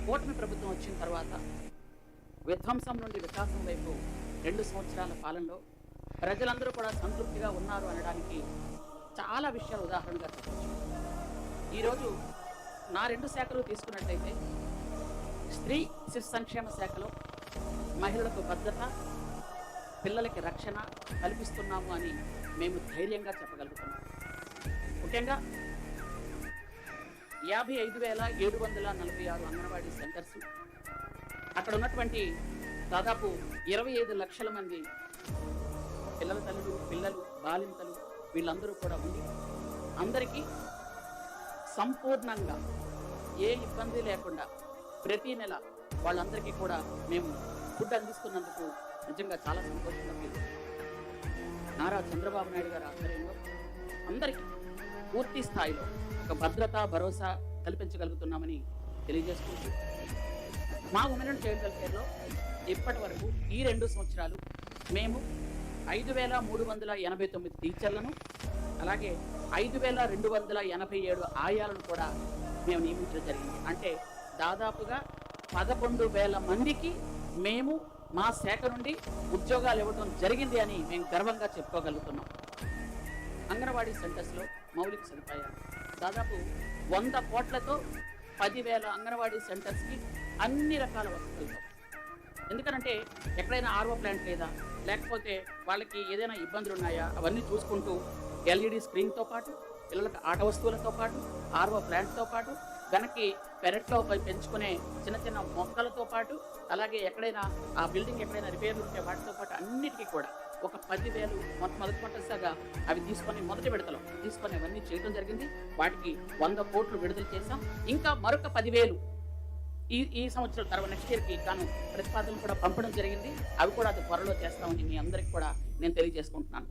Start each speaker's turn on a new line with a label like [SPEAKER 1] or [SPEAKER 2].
[SPEAKER 1] కూటమి ప్రభుత్వం వచ్చిన తర్వాత విధ్వంసం నుండి వికాసం వైపు 2 సంవత్సరాల పాలనలో ప్రజలందరూ కూడా సంతృప్తిగా ఉన్నారు అనడానికి చాలా విషయాలు ఉదాహరణగా చెప్పవచ్చు. ఈరోజు నా 2 శాఖలు తీసుకున్నట్లయితే స్త్రీ శిశు సంక్షేమ శాఖలో మహిళలకు భద్రత, పిల్లలకి రక్షణ కల్పిస్తున్నాము అని మేము ధైర్యంగా చెప్పగలుగుతున్నాం. ముఖ్యంగా 55,746 అంగన్వాడీ సెంటర్స్, అక్కడ ఉన్నటువంటి దాదాపు 25 లక్షల మంది పిల్లల తల్లులు, పిల్లలు, బాలింతలు వీళ్ళందరూ కూడా ఉండి అందరికీ సంపూర్ణంగా ఏ ఇబ్బంది లేకుండా ప్రతి నెల వాళ్ళందరికీ కూడా మేము ఫుడ్ అందిస్తున్నందుకు నిజంగా చాలా సంతోషంగా ఫీల్. నారా చంద్రబాబు నాయుడు గారి ఆధ్వర్యంలో అందరికీ పూర్తి స్థాయిలో ఒక భద్రత, భరోసా కల్పించగలుగుతున్నామని తెలియజేసుకుంటూ మా ఉమెన్ అండ్ చైల్డ్ వెల్ఫేర్లో ఇప్పటి వరకు ఈ 2 సంవత్సరాలు మేము 5,389 టీచర్లను, అలాగే 5,287 ఆయాలను కూడా మేము నియమించడం జరిగింది. అంటే దాదాపుగా 11,000 మందికి మేము మా శాఖ నుండి ఉద్యోగాలు ఇవ్వడం జరిగింది అని మేము గర్వంగా చెప్పుకోగలుగుతున్నాం. అంగన్వాడీ సెంటర్స్లో మౌలిక సదుపాయాలు దాదాపు 100 కోట్లతో 10,000 అంగన్వాడీ సెంటర్స్కి అన్ని రకాల వసతులతో. ఎందుకనంటే ఎక్కడైనా ఆర్ఓ ప్లాంట్ లేదా, లేకపోతే వాళ్ళకి ఏదైనా ఇబ్బందులు ఉన్నాయా అవన్నీ చూసుకుంటూ ఎల్ఈడి స్క్రీన్తో పాటు, పిల్లలకు ఆట వస్తువులతో పాటు, ఆర్ఓ ప్లాంట్తో పాటు, వెనక్కి పెరట్లో పెంచుకునే చిన్న చిన్న మొక్కలతో పాటు, అలాగే ఎక్కడైనా ఆ బిల్డింగ్ ఎక్కడైనా రిపేర్లు ఉంటే వాటితో పాటు అన్నిటికీ కూడా ఒక 10,000 మొట్టమొదటిసారిగా అవి తీసుకొని మొదటి విడతలో తీసుకొని అవన్నీ చేయడం జరిగింది. వాటికి 100 కోట్లు విడుదల చేశాం. ఇంకా మరొక 10,000 ఈ సంవత్సరం తర్వాత నెక్స్ట్ ఇయర్కి గాను ప్రతిపాదనలు కూడా పంపడం జరిగింది. అవి కూడా అది త్వరలో చేస్తామని మీ అందరికి కూడా నేను తెలియజేసుకుంటున్నాను.